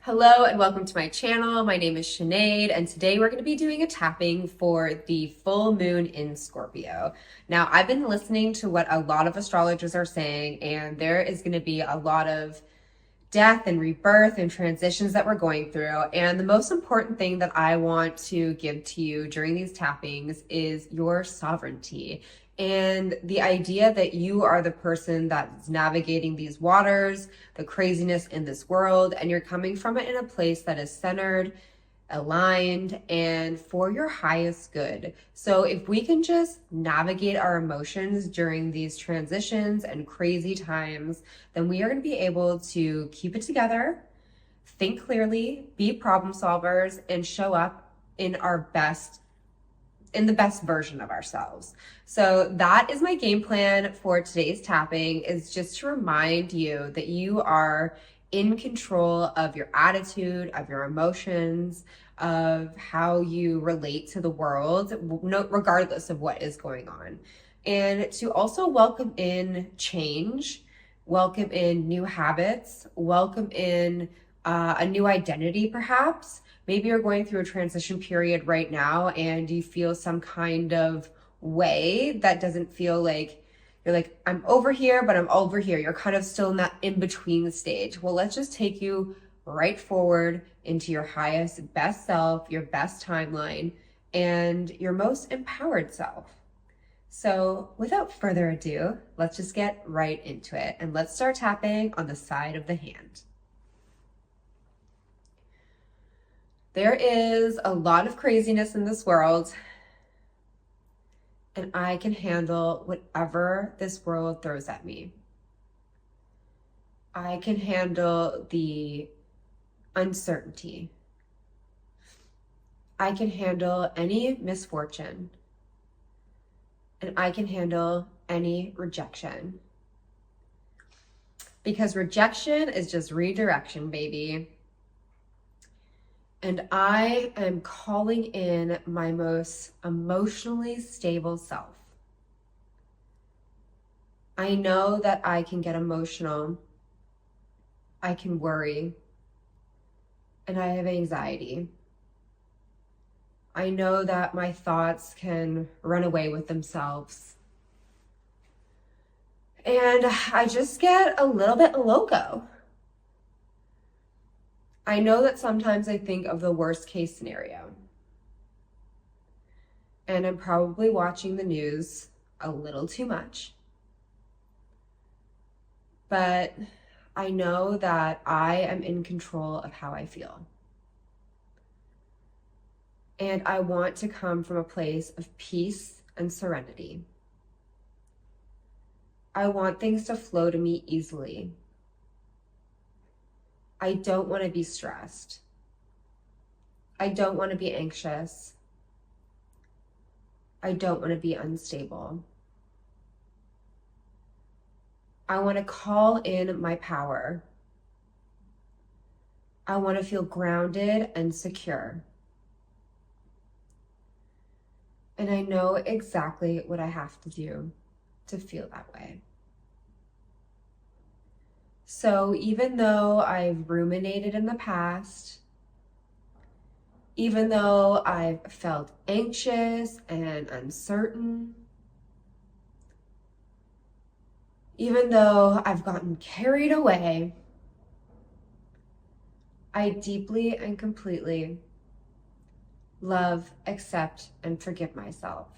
Hello and welcome to my channel. My name is Sinead and today we're going to be doing a tapping for the full moon in Scorpio. Now, I've been listening to what a lot of astrologers are saying, and there is going to be a lot of death and rebirth and transitions that we're going through. And the most important thing that I want to give to you during these tappings is your sovereignty and the idea that you are the person that's navigating these waters, the craziness in this world, and you're coming from it in a place that is centered, aligned, and for your highest good. So if we can just navigate our emotions during these transitions and crazy times, then we are going to be able to keep it together, think clearly, be problem solvers, and show up in the best version of ourselves. So that is my game plan for today's tapping, is just to remind you that you are in control of your attitude, of your emotions, of how you relate to the world, regardless of what is going on. And to also welcome in change, welcome in new habits, welcome in a new identity perhaps. Maybe you're going through a transition period right now and you feel some kind of way that doesn't feel like you're like, I'm over here, but I'm over here. You're kind of still in that in-between stage. Well, let's just take you right forward into your highest, best self, your best timeline, and your most empowered self. So without further ado, let's just get right into it. And let's start tapping on the side of the hand. There is a lot of craziness in this world, and I can handle whatever this world throws at me. I can handle the uncertainty. I can handle any misfortune, and I can handle any rejection. Because rejection is just redirection, baby. And I am calling in my most emotionally stable self. I know that I can get emotional, I can worry, and I have anxiety. I know that my thoughts can run away with themselves. And I just get a little bit loco. I know that sometimes I think of the worst case scenario. And I'm probably watching the news a little too much. But I know that I am in control of how I feel. And I want to come from a place of peace and serenity. I want things to flow to me easily. I don't want to be stressed. I don't want to be anxious. I don't want to be unstable. I want to call in my power. I want to feel grounded and secure. And I know exactly what I have to do to feel that way. So even though I've ruminated in the past, even though I've felt anxious and uncertain, even though I've gotten carried away, I deeply and completely love, accept, and forgive myself.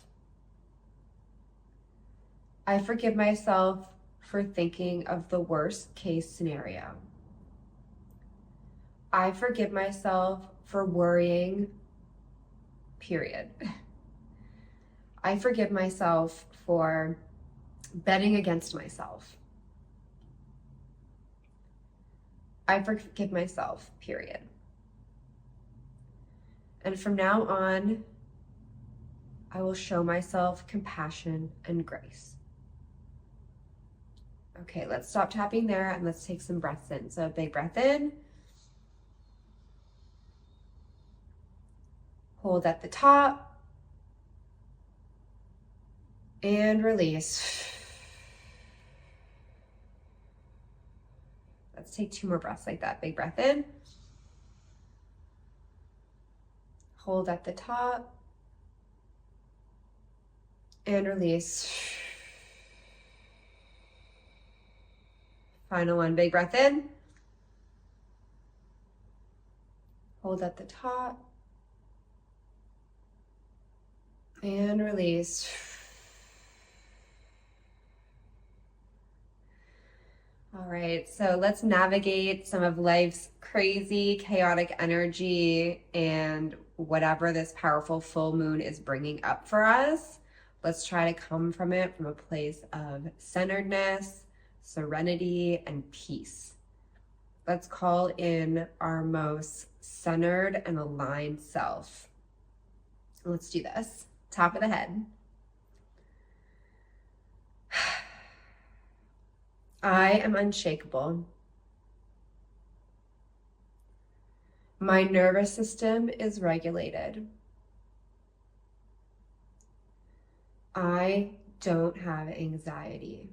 I forgive myself for thinking of the worst case scenario. I forgive myself for worrying, period. I forgive myself for betting against myself. I forgive myself, period. And from now on, I will show myself compassion and grace. Okay, let's stop tapping there and let's take some breaths in. So a big breath in. Hold at the top. And release. Let's take 2 more breaths like that. Big breath in. Hold at the top and release. Final one, big breath in. Hold at the top and release. All right, so let's navigate some of life's crazy, chaotic energy and whatever this powerful full moon is bringing up for us. Let's try to come from it from a place of centeredness, serenity, and peace. Let's call in our most centered and aligned self. Let's do this. Top of the head. I am unshakable. My nervous system is regulated. I don't have anxiety.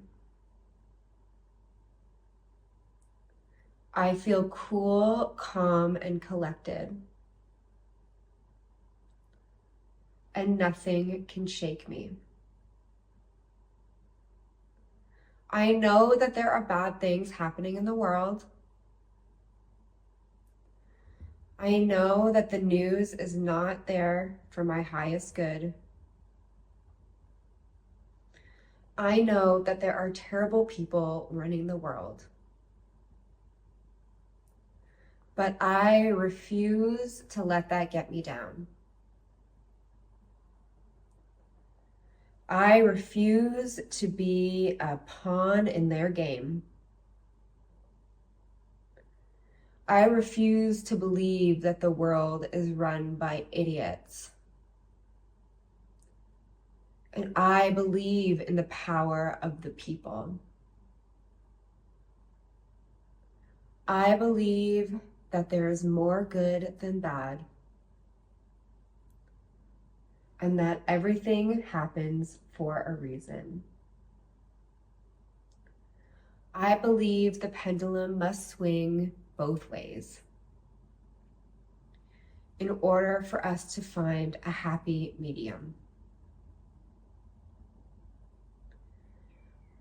I feel cool, calm, and collected. And nothing can shake me. I know that there are bad things happening in the world. I know that the news is not there for my highest good. I know that there are terrible people running the world. But I refuse to let that get me down. I refuse to be a pawn in their game. I refuse to believe that the world is run by idiots. And I believe in the power of the people. I believe that there is more good than bad, and that everything happens for a reason. I believe the pendulum must swing both ways in order for us to find a happy medium.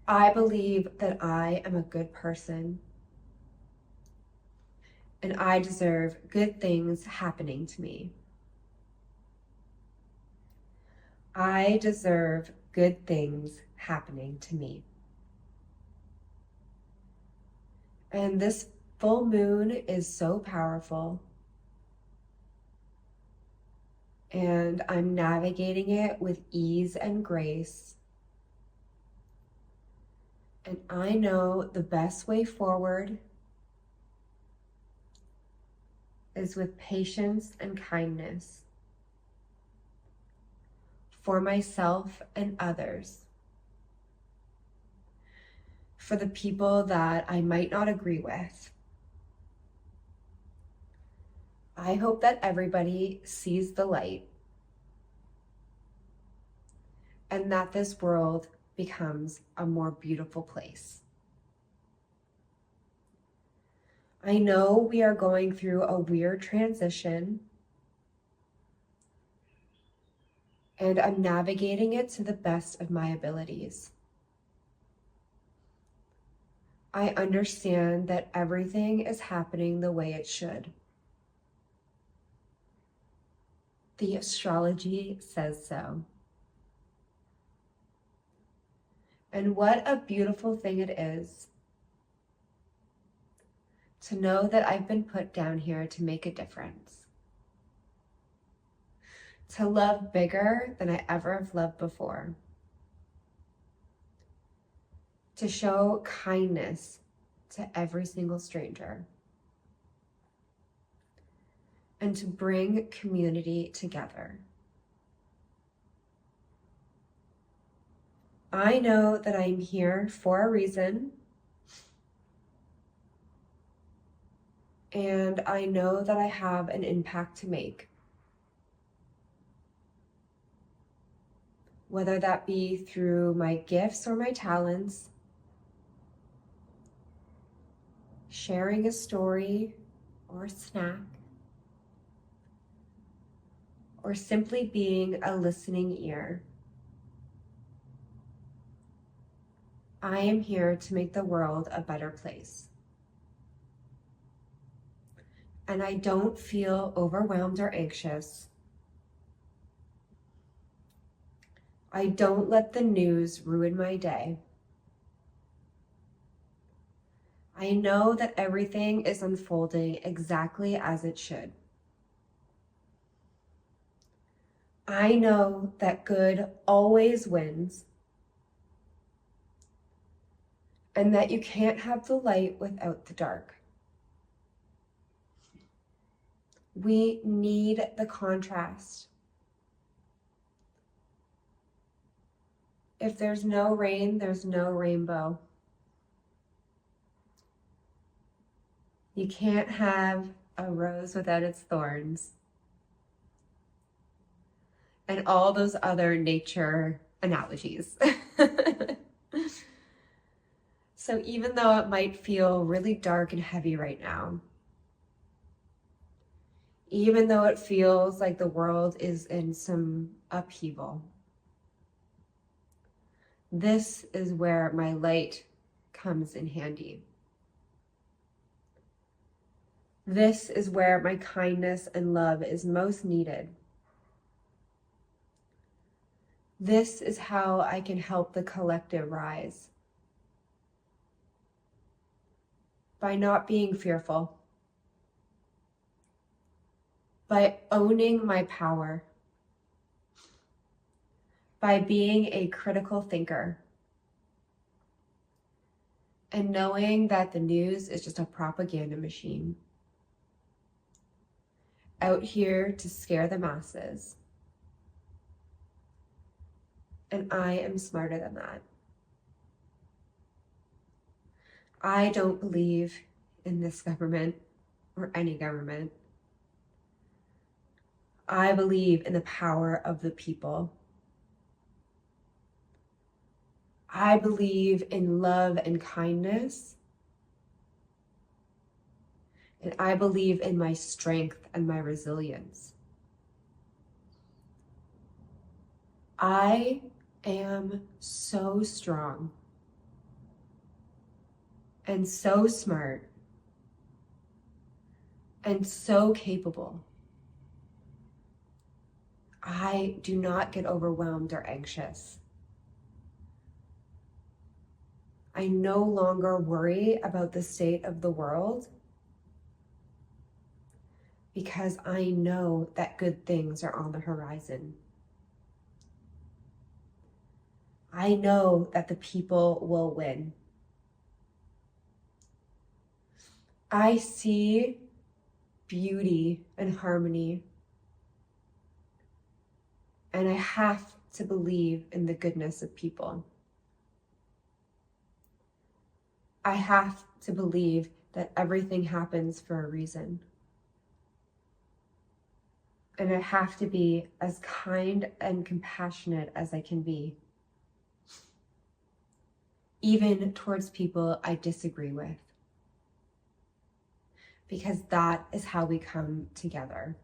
I believe that I am a good person, and I deserve good things happening to me. I deserve good things happening to me. And this full moon is so powerful, and I'm navigating it with ease and grace. And I know the best way forward is with patience and kindness for myself and others, for the people that I might not agree with. I hope that everybody sees the light and that this world becomes a more beautiful place. I know we are going through a weird transition, and I'm navigating it to the best of my abilities. I understand that everything is happening the way it should. The astrology says so. And what a beautiful thing it is to know that I've been put down here to make a difference. To love bigger than I ever have loved before. To show kindness to every single stranger. And to bring community together. I know that I'm here for a reason. And I know that I have an impact to make. Whether that be through my gifts or my talents, sharing a story or a snack, or simply being a listening ear. I am here to make the world a better place. And I don't feel overwhelmed or anxious. I don't let the news ruin my day. I know that everything is unfolding exactly as it should. I know that good always wins, and that you can't have the light without the dark. We need the contrast. If there's no rain, there's no rainbow. You can't have a rose without its thorns. And all those other nature analogies. So even though it might feel really dark and heavy right now, even though it feels like the world is in some upheaval, this is where my light comes in handy. This is where my kindness and love is most needed. This is how I can help the collective rise. By not being fearful. By owning my power. By being a critical thinker. And knowing that the news is just a propaganda machine. Out here to scare the masses. And I am smarter than that. I don't believe in this government or any government. I believe in the power of the people. I believe in love and kindness. And I believe in my strength and my resilience. I am so strong and so smart and so capable. I do not get overwhelmed or anxious. I no longer worry about the state of the world because I know that good things are on the horizon. I know that the people will win. I see beauty and harmony, and I have to believe in the goodness of people. I have to believe that everything happens for a reason. And I have to be as kind and compassionate as I can be, even towards people I disagree with. Because that is how we come together.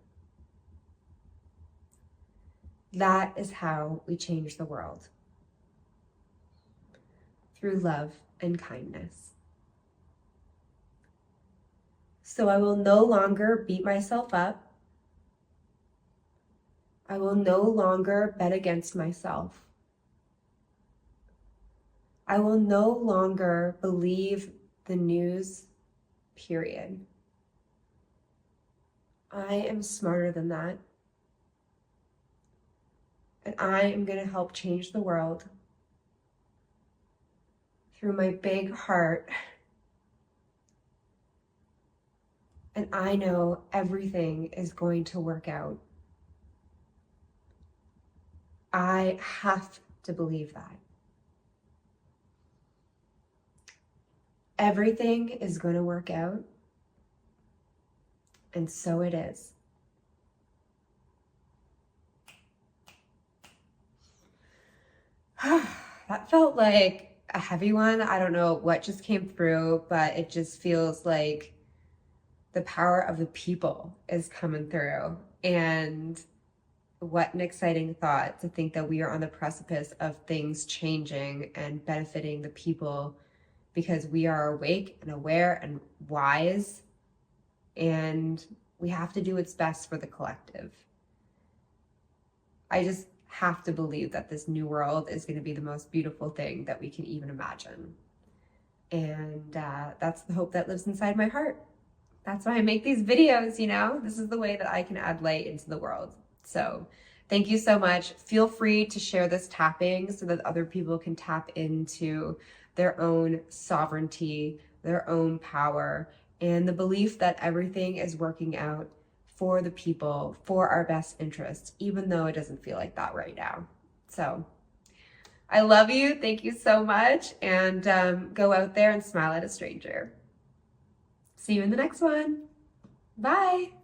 That is how we change the world. Through love and kindness. So I will no longer beat myself up. I will no longer bet against myself. I will no longer believe the news, period. I am smarter than that. And I am going to help change the world through my big heart. And I know everything is going to work out. I have to believe that. Everything is going to work out. And so it is. That felt like a heavy one. I don't know what just came through, but it just feels like the power of the people is coming through. And What an exciting thought to think that we are on the precipice of things changing and benefiting the people because we are awake and aware and wise, and we have to do what's best for the collective. I just have to believe that this new world is going to be the most beautiful thing that we can even imagine. And that's the hope that lives inside my heart. That's why I make these videos, you know? This is the way that I can add light into the world. So thank you so much. Feel free to share this tapping so that other people can tap into their own sovereignty, their own power, and the belief that everything is working out for the people, for our best interests, even though it doesn't feel like that right now. So I love you. Thank you so much. And go out there and smile at a stranger. See you in the next one. Bye.